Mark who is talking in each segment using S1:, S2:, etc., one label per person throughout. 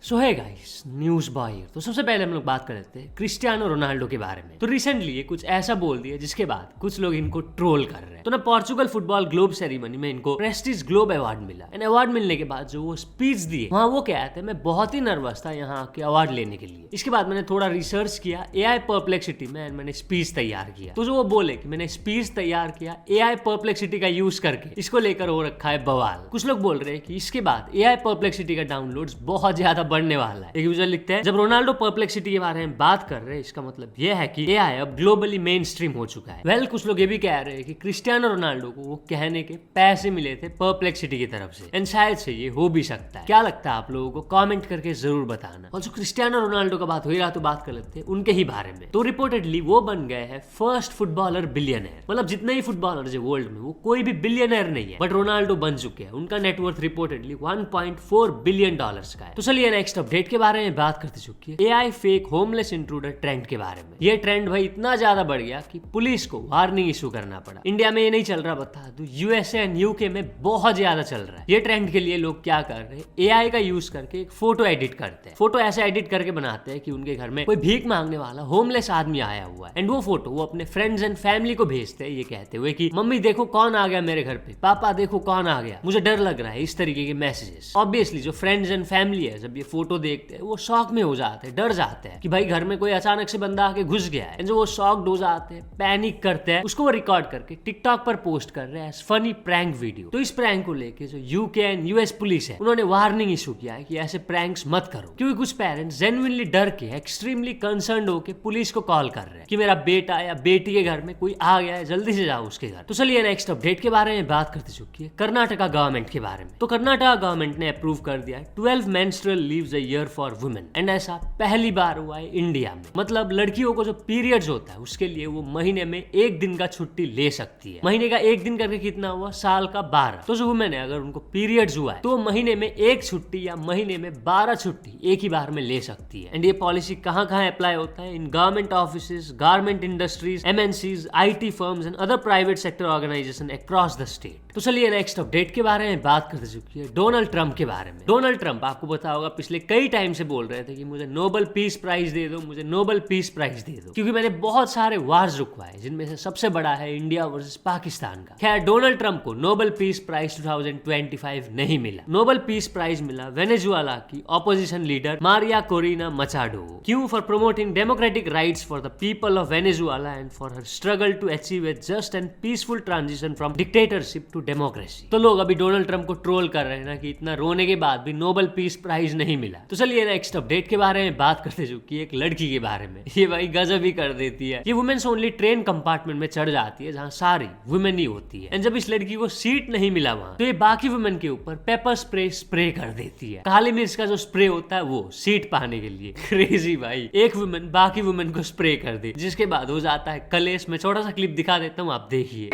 S1: सो है guys, news boy. तो सबसे पहले हम लोग बात कर लेते हैं क्रिस्टियानो रोनाल्डो के बारे में। तो रिसेंटली ये कुछ ऐसा बोल दिया जिसके बाद कुछ लोग इनको ट्रोल कर रहे हैं। तो ना पोर्चुगल फुटबॉल ग्लोब सेरेमनी में इनको प्रेस्टीज ग्लोब अवार्ड मिला। एंड अवार्ड मिलने के बाद जो वो स्पीच दिए वहाँ वो क्या थे, मैं बहुत ही नर्वस था यहाँ के अवार्ड लेने के लिए। इसके बाद मैंने थोड़ा रिसर्च किया AI परप्लेक्सिटी में एंड मैंने स्पीच तैयार किया। तो जो वो बोले कि मैंने स्पीच तैयार किया AI परप्लेक्सिटी का यूज करके, इसको लेकर हो रखा है बवाल। कुछ लोग बोल रहे हैं कि इसके बाद AI परप्लेक्सिटी का डाउनलोड्स बहुत ज्यादा बढ़ने वाला है। एक यूजर लिखते हैं, जब रोनाल्डो परप्लेक्सिटी के बारे में बात कर रहे हैं इसका मतलब यह है कि AI अब ग्लोबली मेन स्ट्रीम हो चुका है। वेल, कुछ लोग ये भी कह रहे हैं कि क्रिस्टियानो रोनाल्डो को वो कहने के पैसे मिले थे परप्लेक्सिटी की तरफ से। एंड शायद से ये हो भी सकता है। क्या लगता है आप लोगों को? कमेंट करके जरूर बताना। और जो क्रिस्टियानो रोनाल्डो का बात हो रहा तो बात कर लेते हैं उनके ही बारे में। तो रिपोर्टेडली वो बन गए हैं फर्स्ट फुटबॉलर बिलियनर। मतलब जितने ही फुटबॉलर है वर्ल्ड में वो कोई भी बिलियनर नहीं है, बट रोनाल्डो बन चुके हैं। उनका नेटवर्थ रिपोर्टेडली $1.4 बिलियन का है। तो चलिए नेक्स्ट अपडेट के बारे में बात करते चुकी है AI fake homeless intruder trend के बारे में। ये ट्रेंड भाई इतना ज्यादा बढ़ गया कि पुलिस को वार्निंग इशू करना पड़ा। इंडिया में ये नहीं चल रहा, बता दूं USA एंड UK में बहुत ज्यादा चल रहा है। ये ट्रेंड के लिए लोग क्या कर रहे हैं, AI का यूज करके एक फोटो एडिट करते हैं। फोटो ऐसे एडिट करके बनाते हैं कि उनके घर में कोई भीख मांगने वाला होमलेस आदमी आया हुआ है। एंड वो फोटो वो अपने फ्रेंड्स एंड फैमिली को भेजते हैं, ये कहते हुए कि मम्मी देखो कौन आ गया मेरे घर पे, पापा देखो कौन आ गया, मुझे डर लग रहा है। इस तरीके के मैसेजेस। ऑब्वियसली जो फ्रेंड्स एंड फैमिली है जब ये फोटो देखते हैं वो शॉक में हो जाते हैं, डर जाते हैं कि भाई घर में कोई अचानक से बंदा आके घुस गया है। जो वो शॉक्ड हो जाते हैं, पैनिक करते हैं, उसको वो रिकॉर्ड करके टिकटॉक पर पोस्ट कर रहे हैं एज फनी प्रैंक वीडियो। तो इस प्रैंक को लेके जो UK एंड US पुलिस है उन्होंने वार्निंग इशू किया है कि ऐसे प्रैंक्स मत करो, क्योंकि कुछ पेरेंट्स जेन्युइनली डर के एक्सट्रीमली कंसर्न्ड होके पुलिस को कॉल कर रहे हैं कि मेरा बेटा या बेटी के घर में कोई आ गया है, जल्दी से जाओ उसके घर। तो चलिए नेक्स्ट अपडेट के बारे में बात करते चुकी है कर्नाटका गवर्नमेंट के बारे में। तो कर्नाटका गवर्नमेंट ने अप्रूव कर दिया है 12 menstrual leaves a year for women. And ऐसा पहली बार हुआ है इंडिया में। मतलब लड़कियों को जो पीरियड्स होता है उसके लिए वो महीने में 1 दिन का छुट्टी ले सकती है। महीने का 1 दिन करके कितना हुआ, साल का 12। तो जो वुमेन है अगर उनको पीरियड्स हुआ है तो महीने में 1 छुट्टी या महीने में 12 छुट्टी एक ही बार में ले सकती है। एंड ये पॉलिसी कहाँ कहाँ अप्लाई होता है, in government office, garment industries, MNCs, IT firms and other private sector organisation across the state. तो चलिए नेक्स्ट अपडेट के बारे में बात करते चुकी है डोनाल्ड ट्रंप के बारे में। डोनाल्ड ट्रंप आपको पता होगा पिछले कई टाइम से बोल रहे थे कि मुझे नोबेल पीस प्राइज दे दो, मुझे नोबेल पीस प्राइज दे दो, क्योंकि मैंने बहुत सारे वार्स रुकवाए जिनमें से सबसे बड़ा है इंडिया वर्सेस पाकिस्तान का। खैर डोनाल्ड ट्रंप को नोबेल पीस प्राइज 2025 नहीं मिला। नोबेल पीस प्राइज मिला वेनेजुएला की opposition leader Maria Corina Machado. क्यों? For promoting democratic rights for the people of Venezuela and for her struggle to achieve a just and peaceful transition from dictatorship to democracy. तो लोग अभी Donald Trump को troll कर रहे हैं ना कि इतना रोने के बाद भी नोबेल पीस प्राइज नहीं मिला। तो चलिए नेक्स्ट अपडेट के बारे में बात करते चुकी है एक लड़की के बारे में। ये भाई गजब ही कर देती है। ये वुमेन्स ओनली ट्रेन कंपार्टमेंट में चढ़ जाती है जहाँ सारी वुमेन ही होती है। एंड जब इस लड़की को सीट नहीं मिला वहाँ तो ये बाकी वुमेन के ऊपर पेपर स्प्रे कर देती है। काली मिर्च का जो स्प्रे होता है वो सीट पाने के लिए। क्रेजी भाई, एक वुमेन बाकी वुमेन को स्प्रे कर दे, जिसके बाद हो जाता है कलेश। मैं छोटा सा क्लिप दिखा देता हूँ, आप देखिए।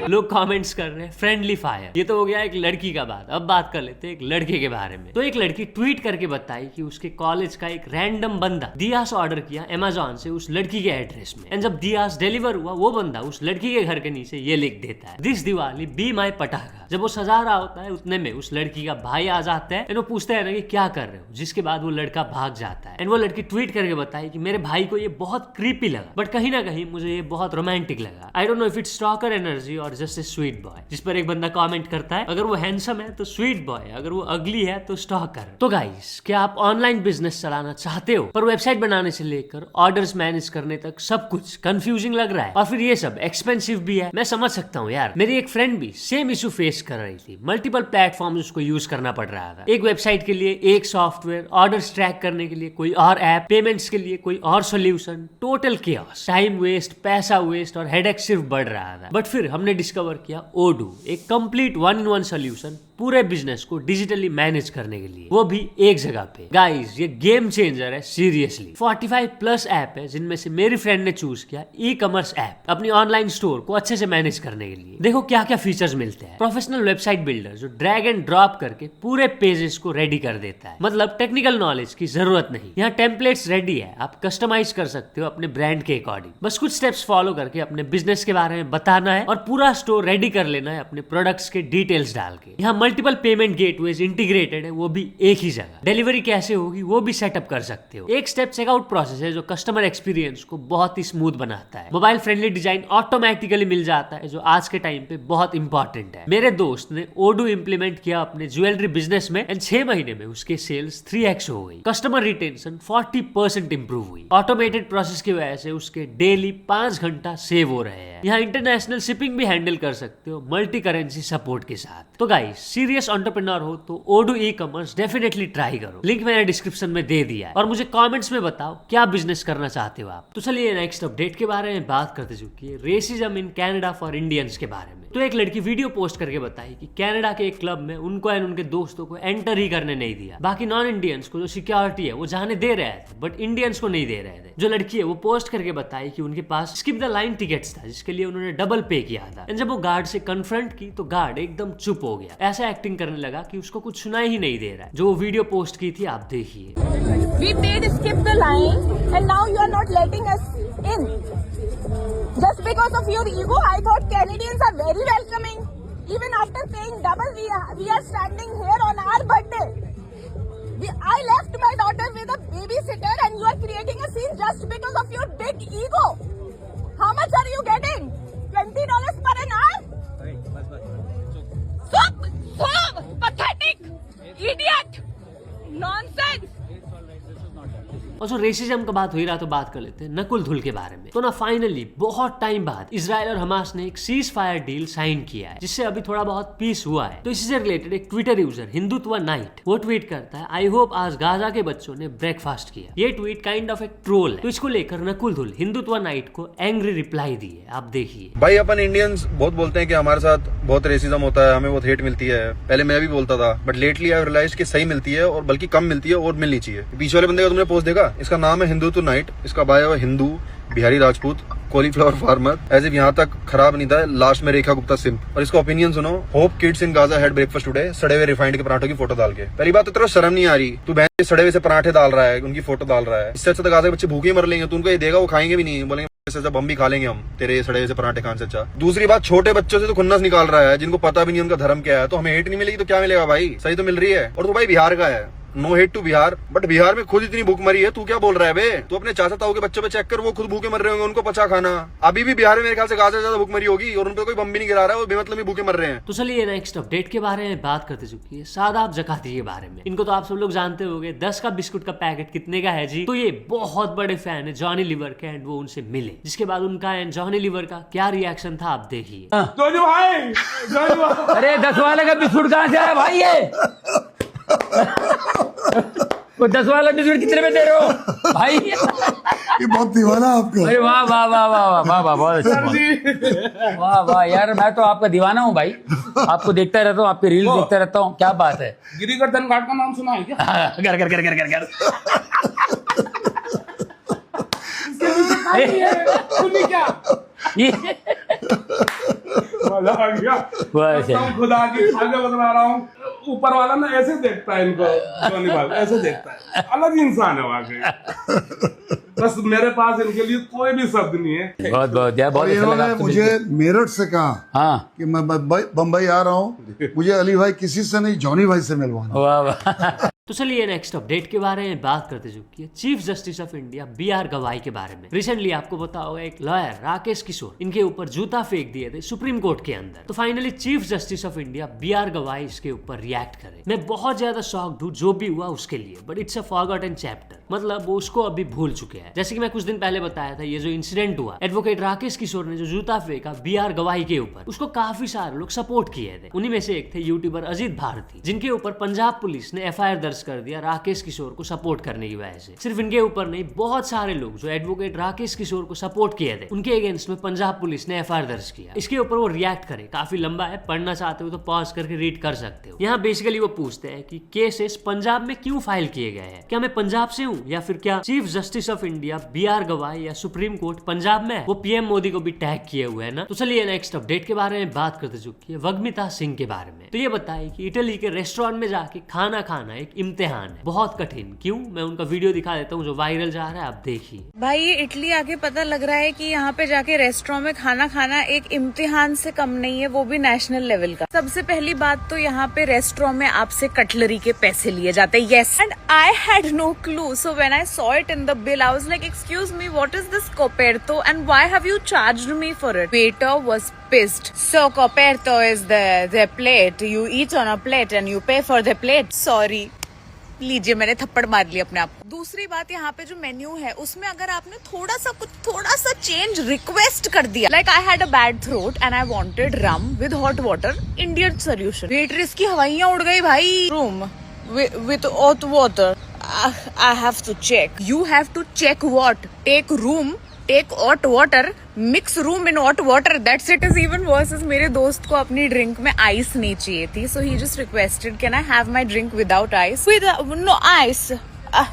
S1: लोग कमेंट्स कर रहे हैं फ्रेंडली फायर। ये तो हो गया एक लड़की का बात। अब बात कर लेते हैं एक लड़के के बारे में। तो एक लड़की ट्वीट करके बताई कि उसके कॉलेज का एक रैंडम बंदा दियास ऑर्डर किया अमेज़न से उस लड़की के एड्रेस में। एंड जब दियास डिलीवर हुआ वो बंदा उस लड़की के घर के नीचे ये लिख देता है, दिस दिवाली बी माई पटाखा। जब वो सजा रहा होता है उतने में उस लड़की का भाई आ जाता है। वो पूछता है ना कि क्या कर रहे हो, जिसके बाद वो लड़का भाग जाता है। एंड वो लड़की ट्वीट करके बताई कि मेरे भाई को ये बहुत क्रीपी लगा, बट कहीं ना कहीं मुझे ये बहुत रोमांटिक लगा। I don't know if it's stalker energy और जस्ट ए स्वीट बॉय। जिस पर एक बंदा कमेंट करता है अगर वो हैंडसम है तो स्वीट बॉय, अगर वो अगली है तो स्टॉकर। तो गाइस, क्या आप ऑनलाइन बिजनेस चलाना चाहते हो पर वेबसाइट बनाने से लेकर ऑर्डर्स मैनेज करने तक सब कुछ कंफ्यूजिंग लग रहा है और फिर ये सब एक्सपेंसिव भी है? मैं समझ सकता हूँ यार। मेरी एक फ्रेंड भी सेम इशू फेस कर रही थी। मल्टीपल प्लेटफॉर्म्स उसको यूज करना पड़ रहा था। एक वेबसाइट के लिए एक सॉफ्टवेयर, ऑर्डर्स ट्रैक करने के लिए कोई और ऐप, पेमेंट्स के लिए कोई और सोल्यूशन। टोटल केओस, टाइम वेस्ट, पैसा वेस्ट और हेडेक सिर्फ बढ़ रहा था। बट फिर हमने डिस्कवर किया ओडू, एक कंप्लीट 1-in-1 सोल्यूशन पूरे बिजनेस को डिजिटली मैनेज करने के लिए, वो भी एक जगह पे। गाइस, ये गेम चेंजर है सीरियसली। 45+ ऐप है जिनमें से मेरी फ्रेंड ने चूज किया ई-कॉमर्स ऐप अपनी ऑनलाइन स्टोर को अच्छे से मैनेज करने के लिए। देखो क्या क्या फीचर्स मिलते हैं। प्रोफेशनल वेबसाइट बिल्डर जो ड्रैग एंड ड्रॉप करके पूरे पेजेस को रेडी कर देता है। मतलब टेक्निकल नॉलेज की जरूरत नहीं। यहाँ टेम्पलेट्स रेडी है, आप कस्टमाइज कर सकते हो अपने ब्रांड के अकॉर्डिंग। बस कुछ स्टेप्स फॉलो करके अपने बिजनेस के बारे में बताना है और पूरा स्टोर रेडी कर लेना है अपने प्रोडक्ट्स के डिटेल्स डाल के। यहाँ मल्टीपल पेमेंट गेटवेज इंटीग्रेटेड है, वो भी एक ही जगह। डिलीवरी कैसे होगी वो भी सेटअप कर सकते हो। एक स्टेप चेकआउट प्रोसेस है जो कस्टमर एक्सपीरियंस को बहुत ही स्मूथ बनाता है। मोबाइल फ्रेंडली डिजाइन ऑटोमेटिकली मिल जाता है जो आज के टाइम पे बहुत इंपॉर्टेंट है। मेरे दोस्त ने ओडू इंप्लीमेंट किया अपने ज्वेलरी बिजनेस में एंड 6 महीने में उसके सेल्स 3x हो गई। कस्टमर रिटेंशन 40% इंप्रूव हुई। ऑटोमेटेड प्रोसेस की वजह से उसके डेली 5 घंटा सेव हो रहे हैं। यहाँ इंटरनेशनल शिपिंग भी हैंडल कर सकते हो मल्टी करेंसी सपोर्ट के साथ। तो गाइस सीरियस एंटरप्रेन्योर हो तो ओडू ई कॉमर्स डेफिनेटली ट्राई करो। लिंक मैंने डिस्क्रिप्शन में दे दिया है और मुझे कमेंट्स में बताओ क्या बिजनेस करना चाहते हो आप। तो चलिए नेक्स्ट अपडेट के बारे में बात करते चुकी है, racism in Canada for Indians के बारे में। तो एक लड़की वीडियो पोस्ट करके बताई कि कनाडा के एक क्लब में उनको एंड उनके दोस्तों को एंटर ही करने नहीं दिया। बाकी नॉन इंडियंस को जो सिक्योरिटी है वो जाने दे रहे थे बट इंडियंस को नहीं दे रहे थे। जो लड़की है वो पोस्ट करके बताई कि उनके पास स्किप द लाइन टिकट्स था जिसके लिए उन्होंने डबल पे किया था। एंड जब वो गार्ड से कन्फ्रंट की तो गार्ड एकदम चुप हो गया, ऐसा एक्टिंग करने लगा कि उसको कुछ सुनाई ही नहीं दे रहा है। जो वो वीडियो पोस्ट की थी आप देखिए।
S2: We did skip the line and now you are not letting us in. Just because of your ego, I thought Canadians are very welcoming. Even after paying double, we are standing here on our birthday. I left my daughter with a babysitter and you are creating a scene just because of your big ego. How much are you getting? $20 per an hour? So pathetic, idiot, nonsense.
S1: और जो racism का बात हो ही रहा तो बात कर लेते हैं नकुल धुल के बारे में। तो ना फाइनली बहुत टाइम बाद इजराइल और हमास ने एक सीज फायर डील साइन किया है जिससे अभी थोड़ा बहुत पीस हुआ है। तो इसी से रिलेटेड एक ट्विटर यूजर हिंदुत्व नाइट वो ट्वीट करता है, आई होप आज गाजा के बच्चों ने ब्रेकफास्ट किया। ये ट्वीट काइंड ऑफ एक ट्रोल है। तो इसको लेकर नकुल धुल हिंदुत्व नाइट को एंग्री रिप्लाई दी है, आप देखिए।
S3: भाई अपन इंडियंस बहुत बोलते हैं कि हमारे साथ बहुत रेसिज्म होता है, हमें बहुत हेट मिलती है। पहले मैं भी बोलता था बट लेटली आई रियलाइज कि सही मिलती है और बल्कि कम मिलती है और मिलनी चाहिए। बीच वाले बंदे का तुमने पोस्ट देखा, इसका नाम है हिंदुत्व नाइट, इसका बायो है हिंदू, बिहारी राजपूत, कॉलीफ्लावर फार्मर, ऐसे यहाँ तक खराब नहीं था, लास्ट में रेखा गुप्ता सिंप। और इसका ओपिनियन सुनो, hope kids in Gaza had breakfast today, सड़े हुए रिफाइंड के पराठों की फोटो डाल के। पहली बात तो तेरा शर्म नहीं आ रही, तू बहन सड़े हुए से पराठे डाल रहा है, उनकी फोटो डाल रहा है। इससे अच्छा तो गाजा के बच्चे भूखे मर लेंगे, तू उनको ये देगा वो खाएंगे भी नहीं, बोलेंगे अच्छा हम भी खा लेंगे हम तेरे सड़े से पराठे खाने से अच्छा। दूसरी बात, छोटे बच्चों से तो खुन्नस निकाल रहा है जिनको पता भी नहीं उनका धर्म क्या है। तो हमें हेट नहीं मिलेगी तो क्या मिलेगा भाई, सही तो मिल रही है। और तू भाई बिहार का है, no hate to Bihar, but Bihar में खुद इतनी भूख मरी है, तू क्या बोल रहा है बे। तू अपने चाचा ताऊ के बच्चों पे चेक कर, वो खुद भूखे मर रहे होंगे, उनको पचा खाना। अभी भी बिहार में मेरे ख्याल से गाजा ज्यादा भूख मरी होगी और उन पर कोई बम भी नहीं गिरा रहा है, वो बेमतलब ही भूखे मर रहे हैं।
S1: तो चलिए नेक्स्ट अपडेट के बारे में बात करते चुकी है शादाब जकाती के बारे में। इनको तो आप सब लोग जानते होंगे, 10 का बिस्कुट का पैकेट कितने का है जी। तो ये बहुत बड़े फैन है जॉनी लीवर के एंड वो उनसे मिले, जिसके बाद उनका एंड जॉनी लीवर का क्या रिएक्शन था आप देखिए।
S4: अरे 10 वाले का बिस्कुट कहाँ से आया भाई ये? वो 10 वाला बिस्कुट कितने में दे रहे हो भाई?
S5: ये बहुत दीवाना आपको।
S4: अरे वाह वाह वाह वाह वाह वाह, बहुत अच्छा, वाह वाह यार, मैं तो आपका दीवाना हूँ भाई, आपको देखता रहता हूँ, आपके रील्स देखता रहता हूँ। क्या बात है,
S6: गिरिवर्धन घाट का नाम सुना है क्या?
S4: कर कर कर कर कर
S6: क्या मजा आ गया, खुदा की खाके बता रहा हूँ। ऊपर वाला ना ऐसे देखता है इनको, जॉनी भाई ऐसे देखता है, अलग इंसान है वाकई। बस मेरे पास इनके लिए कोई भी शब्द नहीं है।
S4: बहुत बहुत यार, बहुत अच्छा लगा।
S5: इन्होंने मुझे मेरठ से कहा
S4: हाँ
S5: कि मैं बम्बई आ रहा हूँ, मुझे अली भाई किसी से नहीं जॉनी भाई से मिलवाना।
S4: वाह वाह।
S1: तो चलिए नेक्स्ट अपडेट के बारे में बात करते चुकी है chief justice of India B R. Gavai के बारे में। रिसेंटली आपको पता होगा एक लॉयर राकेश किशोर इनके ऊपर जूता फेंक दिए थे सुप्रीम कोर्ट के अंदर। तो finally chief justice of India B R. Gavai इसके ऊपर रिएक्ट करे। मैं बहुत ज्यादा शॉक्ड हूँ जो भी हुआ उसके लिए, but it's a forgotten chapter, मतलब वो उसको अभी भूल चुके हैं। जैसे कि मैं कुछ दिन पहले बताया था, ये जो इंसिडेंट हुआ, एडवोकेट राकेश किशोर ने जो जूता फेंका बी.आर. गवाई के ऊपर, उसको काफी सारे लोग सपोर्ट किए थे। उन्हीं में से एक थे यूट्यूबर अजीत भारती, जिनके ऊपर पंजाब पुलिस ने एफआईआर दर्ज कर दिया राकेश किशोर को सपोर्ट करने की वजह से। सिर्फ इनके ऊपर नहीं, बहुत सारे लोग जो एडवोकेट राकेश किशोर को सपोर्ट किए थे उनके अगेंस्ट में पंजाब पुलिस ने एफआईआर दर्ज किया। इसके ऊपर वो रिएक्ट करे, काफी लंबा है, पढ़ना चाहते हो तो पॉज करके रीड कर सकते हो। यहाँ बेसिकली वो पूछते हैं कि केसेस पंजाब में क्यों फाइल किए गए हैं, क्या मैं पंजाब से हूँ या फिर क्या chief justice of India B R. Gavai या सुप्रीम कोर्ट पंजाब में है। वो पीएम मोदी को भी टैग किए हुए है ना। तो चलिए नेक्स्ट अपडेट के बारे में बात करते चुकी है वग्मिता सिंह के बारे में। तो ये बताए कि इटली के रेस्टोरेंट में जाके खाना खाना एक इम्तिहान है, बहुत कठिन। क्यों? मैं उनका वीडियो दिखा देता हूँ जो वायरल जा रहा है, आप देखिए।
S2: भाई ये इटली आके पता लग रहा है कि यहाँ पे जाके रेस्टोरेंट में खाना खाना एक इम्तिहान से कम नहीं है, वो भी नेशनल लेवल का। सबसे पहली बात तो यहाँ पे रेस्टोरेंट में आपसे कटलरी के पैसे लिए जाते हैं। Yes, and I had no clue, so when I saw it in the bill I was like excuse me, what is this coperto and why have you charged me for it? Waiter was pissed. So coperto is the plate you eat on a plate and you pay for the plate. Sorry. लीजिए, मैंने थप्पड़ मार लिया अपने आप को। दूसरी बात, यहाँ पे जो मेन्यू है उसमें अगर आपने थोड़ा सा चेंज रिक्वेस्ट कर दिया, like I had a bad throat and I wanted rum with hot water, Indian solution. Waitress की हवाइयां उड़ गई भाई। Room with hot water, I have to check. You have to check what? Take room, take hot water, mix room in hot water. That's it. Is even worse. is मेरे दोस्त को अपनी drink में ice नहीं चाहिए थी, so he just requested, can I have my drink without ice? No ice. I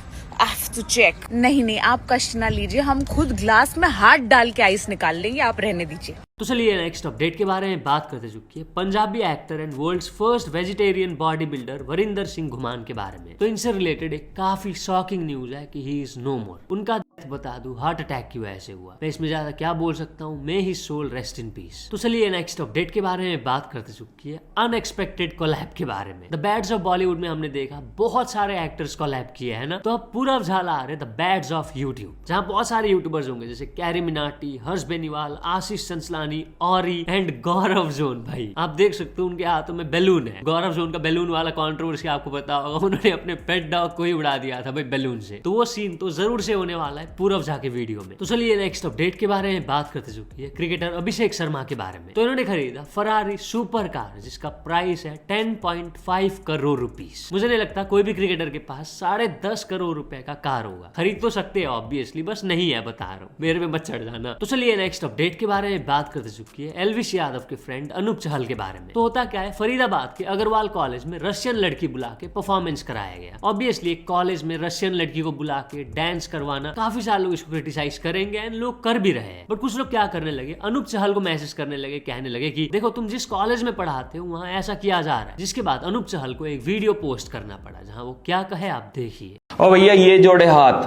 S2: have to check. नहीं, आप कष्ट ना लीजिए, हम खुद ग्लास में हाथ डाल के आइस निकाल लेंगे, आप रहने दीजिए।
S1: तो चलिए नेक्स्ट अपडेट के बारे में बात करते चुकी है Punjabi actor and world's first vegetarian body builder Varinder Singh Ghuman के बारे में। तो इनसे रिलेटेड एक काफी शॉकिंग न्यूज है कि ही इज नो मोर। उनका बता दूं हार्ट अटैक की वजह से हुआ। मैं इसमें ज्यादा क्या बोल सकता हूँ, may his soul rest in peace. तो चलिए नेक्स्ट अपडेट के बारे में बात करते चुकी है अनएक्सपेक्टेड कोलैब के बारे में। द बैड्स ऑफ बॉलीवुड में हमने देखा बहुत सारे एक्टर्स कोलैब किए हैं ना, तो अब पूरा झाला आ रहे द बैड्स ऑफ यूट्यूब, जहाँ बहुत सारे यूट्यूबर्स होंगे जैसे कैरी मिनाटी, हर्ष बेनीवाल, आशीष चंचलानी, औरी एंड गौरव जोन। भाई आप देख सकते हो उनके हाथों में बैलून है। गौरव जोन का बैलून वाला कंट्रोवर्सी आपको पता होगा, उन्होंने अपने पेट डॉग को ही उड़ा दिया था भाई बैलून से। तो वो सीन तो जरूर से होने वाला है पूरब झा के वीडियो में। तो चलिए नेक्स्ट अपडेट के बारे में बात करते चुकी है क्रिकेटर अभिषेक शर्मा के बारे में। तो इन्होंने खरीदा फरारी सुपर कार जिसका प्राइस है 10.5 करोड़ रुपीस। मुझे नहीं लगता कोई भी क्रिकेटर के पास 10.5 करोड़ रुपए का कार होगा। खरीद तो सकते हैं ऑब्वियसली, बस नहीं है, बता रहा हूँ, मेरे पे मत चढ़ जाना। तो चलिए नेक्स्ट अपडेट के बारे में बात करते चुकी है एलविश यादव के फ्रेंड अनूप चहल के बारे में। तो होता क्या है, फरीदाबाद के अग्रवाल कॉलेज में रशियन लड़की बुला के परफॉर्मेंस कराया गया। ऑब्वियसली एक कॉलेज में रशियन लड़की को बुला के डांस करवाना, काफी सारे लोग इसको क्रिटिसाइज करेंगे एंड लोग कर भी रहे हैं। बट कुछ लोग क्या करने लगे, अनूप चहल को मैसेज करने लगे, कहने लगे कि देखो तुम जिस कॉलेज में पढ़ाते हो वहाँ ऐसा किया जा रहा है। जिसके बाद अनूप चहल को एक वीडियो पोस्ट करना पड़ा जहाँ वो क्या कहे आप देखिए।
S7: ओ भैया ये जोड़े हाथ,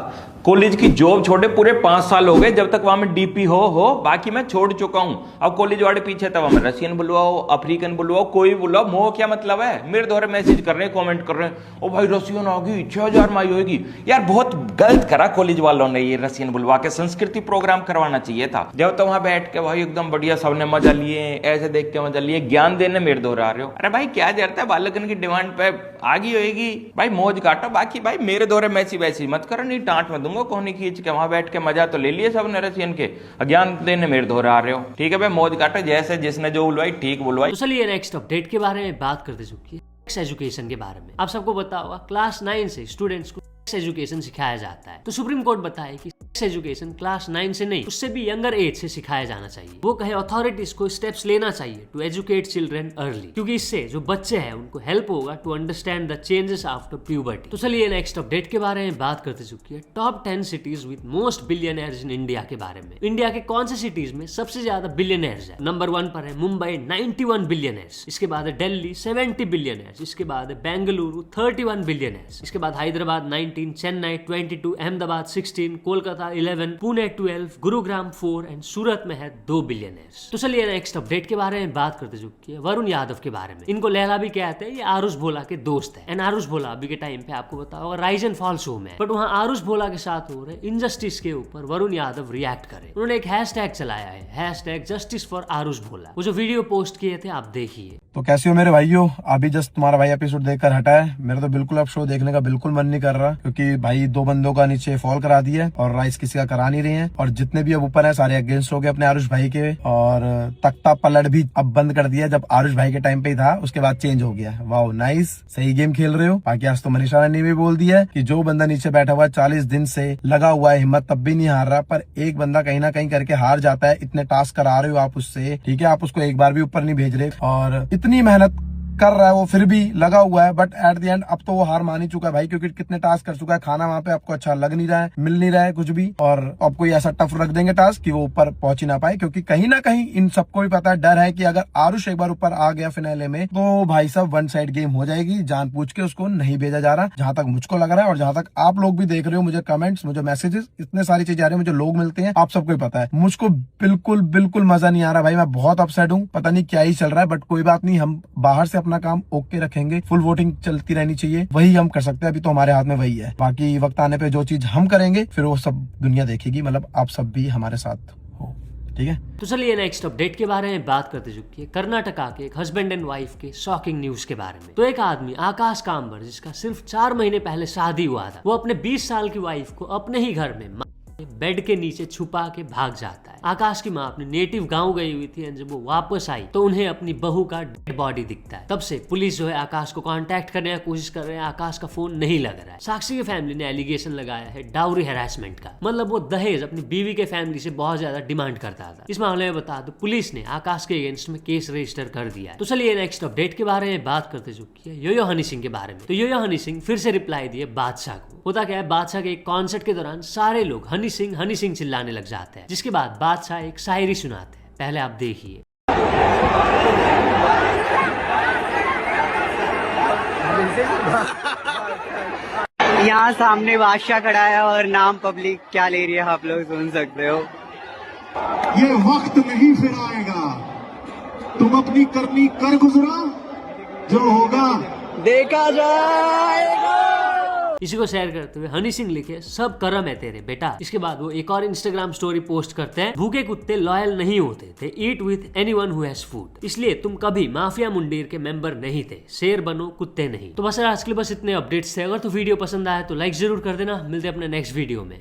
S7: कॉलेज की जॉब छोड़े पूरे 5 साल हो गए, जब तक वहां में डीपी हो बाकी मैं छोड़ चुका हूं। अब कॉलेज वाले पीछे तब हमें रशियन बुलवाओ, अफ्रीकन बुलवाओ, कोई बुलवाओ, मोह क्या मतलब है। मेरे द्वारा मैसेज कर रहे हैं, कमेंट कर रहे हैं, ओ भाई रशियन आ गई 6000 माई होगी। यार बहुत गलत करा कॉलेज वालों ने, ये रशियन बुलवा के संस्कृति प्रोग्राम करवाना चाहिए था। जब तो वहां बैठ के भाई एकदम बढ़िया सबने मजा लिए, ऐसे देख के मजा लिए, ज्ञान देने मेरे दोहरा रहे हो। अरे भाई क्या जरूरत है, बालकन की डिमांड पे आगी होगी भाई, मौज काटो। बाकी भाई मेरे दौरे मैसी वैसी मत करो, नहीं डांट में दूंगा कोहनी खींच के। वहां बैठ के मजा तो ले लिए सबने रशियन के, ज्ञान देने मेरे दोहरा रहे हो। ठीक है भाई मौज काटो, जैसे जिसने जो बुलवाई ठीक बुलवाई।
S1: तो चलिए नेक्स्ट अपडेट के बारे में बात करते चुकी है सेक्स एजुकेशन के बारे में। आप सबको पता होगा क्लास 9 से स्टूडेंट्स को सेक्स एजुकेशन सिखाया जाता है। तो सुप्रीम कोर्ट बताए कि सेक्स एजुकेशन क्लास 9 से नहीं, उससे भी यंगर एज से सिखाया जाना चाहिए। वो कहे अथॉरिटीज को स्टेप्स लेना चाहिए टू एजुकेट चिल्ड्रन अर्ली, क्योंकि इससे जो बच्चे हैं उनको हेल्प होगा to understand the changes after puberty. तो चलिए नेक्स्ट अपडेट के बारे में बात करते चुकी है top 10 cities with most billionaires in India के बारे में। इंडिया के कौन से सिटीज में सबसे ज्यादा बिलियनर्स है? नंबर 1 पर है मुंबई 91 बिलियनर्स, इसके बाद है दिल्ली 70 बिलियनर्स, इसके बाद है बेंगलुरु 31 बिलियनर्स, इसके बाद हैदराबाद 19, चेन्नई 22, अहमदाबाद 16, कोलकाता 11, पुणे 12, गुरुग्राम 4 एंड सूरत में है 2 बिलियनर्स। तो चलिए नेक्स्ट अपडेट के बारे में बात करते चुकी है वरुण यादव के बारे में। इनको लैला भी कहते हैं, ये आरुष भोला के दोस्त है। एंड आरुष भोला अभी के टाइम पे आपको पता होगा राइज एंड फॉल शो में, बट वहाँ आरुष भोला के साथ हो रहे इनजस्टिस के ऊपर वरुण यादव रिएक्ट करे। उन्होंने एक हैशटैग चलाया है, हैशटैग जस्टिस फॉर आरुष भोला। वो जो वीडियो पोस्ट किए थे आप देखिए।
S3: तो कैसे हो मेरे भाइयों, अभी जस्ट तुम्हारा भाई एपिसोड देखकर हटा है। मेरा तो बिल्कुल अब शो देखने का बिल्कुल मन नहीं कर रहा, क्योंकि भाई 2 बंदों का नीचे फॉल करा दिया है और राइस किसी का करा नहीं रही है। और जितने भी अब ऊपर है सारे अगेंस्ट हो गए अपने आरुष भाई के, और तख्ता पलट भी अब बंद कर दिया। जब आरुष भाई के टाइम पे ही था उसके बाद चेंज हो गया। वाओ नाइस, सही गेम खेल रहे हो। बाकी आज तो मनीषा ने भी बोल दिया है कि जो बंदा नीचे बैठा हुआ 40 दिन से लगा हुआ है, हिम्मत तब भी नहीं हार रहा, पर एक बंदा कहीं ना कहीं करके हार जाता है। इतने टास्क करा रहे हो आप उससे, ठीक है, आप उसको एक बार भी ऊपर नहीं भेज रहे, और इतनी मेहनत
S8: कर रहा है वो फिर भी लगा हुआ है, बट एट द एंड अब तो वो हार मान ही चुका है भाई, क्योंकि कितने टास्क कर चुका है, खाना वहाँ पे आपको अच्छा लग नहीं रहा है, मिल नहीं रहा है कुछ भी, और अब कोई ऐसा टफ रख देंगे टास्क कि वो ऊपर पहुंच ही ना पाए, क्योंकि कहीं ना कहीं इन सबको भी पता है, डर है कि अगर आरुष एक बार ऊपर आ गया फिनाले में तो भाई साहब वन साइड गेम हो जाएगी, जानबूझ के उसको नहीं भेजा जा रहा, जहां तक मुझको लग रहा है, और जहां तक आप लोग भी देख रहे हो, मुझे कमेंट्स, मुझे मैसेजेस, इतने सारी चीजें आ रही है, मुझे लोग मिलते हैं, आप सबको पता है, मुझको बिल्कुल बिल्कुल मजा नहीं आ रहा भाई, मैं बहुत अपसेट हूँ, पता नहीं क्या ही चल रहा है, बट कोई बात नहीं, हम बाहर से अपना काम ओके रखेंगे, फुल वोटिंग चलती रहनी चाहिए, वही हम कर सकते हैं, अभी तो हमारे हाथ में वही है, बाकी वक्त आने पे जो चीज हम करेंगे फिर वो सब दुनिया देखेगी, मतलब आप सब भी हमारे साथ हो, ठीक है।
S1: तो चलिए नेक्स्ट अपडेट के बारे में बात करते चुकी है कर्नाटका के एक हस्बैंड एंड वाइफ के शॉकिंग न्यूज के बारे में। तो एक आदमी आकाश कांबर, जिसका सिर्फ 4 महीने पहले शादी हुआ था, वो अपने 20 साल की वाइफ को अपने ही घर में बेड के नीचे छुपा के भाग जाता है। आकाश की माँ अपने नेटिव गांव गई हुई थी, जब वो वापस आई तो उन्हें अपनी बहू का डेड बॉडी दिखता है। तब से पुलिस जो है आकाश को कांटेक्ट करने की कोशिश कर रहे हैं, आकाश का फोन नहीं लग रहा है। साक्षी की फैमिली ने एलिगेशन लगाया है डाउरी हैरेसमेंट का, मतलब वो दहेज अपनी बीवी के फैमिली से बहुत ज्यादा डिमांड करता था। इस मामले में बता दो पुलिस ने आकाश के अगेंस्ट में केस रजिस्टर कर दिया है। तो चलिए नेक्स्ट अपडेट के बारे में बात करते चुकी है योयो हनी सिंह के बारे में। तो योयो हनी सिंह फिर से रिप्लाई दिए बादशाह को। होता क्या है, बादशाह के एक कॉन्सर्ट के दौरान सारे लोग हनी सिंह चिल्लाने लग जाते हैं, जिसके बाद बादशाह एक शायरी सुनाते हैं, पहले आप देखिए।
S9: यहाँ सामने बादशाह खड़ा है और नाम पब्लिक क्या ले रही है आप लोग सुन सकते हो।
S10: ये वक्त नहीं फिर आएगा, तुम अपनी करनी कर गुजरा, जो होगा
S9: देखा जाएगा।
S1: इसी को शेयर करते हुए हनी सिंह लिखे सब कर्म है तेरे बेटा। इसके बाद वो एक और इंस्टाग्राम स्टोरी पोस्ट करते हैं, भूखे कुत्ते लॉयल नहीं होते, they eat with anyone who has food. इसलिए तुम कभी माफिया मुंडीर के मेंबर नहीं थे, शेर बनो कुत्ते नहीं। तो बस आज के लिए बस इतने अपडेट्स थे। अगर तो वीडियो पसंद आया तो लाइक जरूर कर देना। मिलते हैं अपने नेक्स्ट वीडियो में।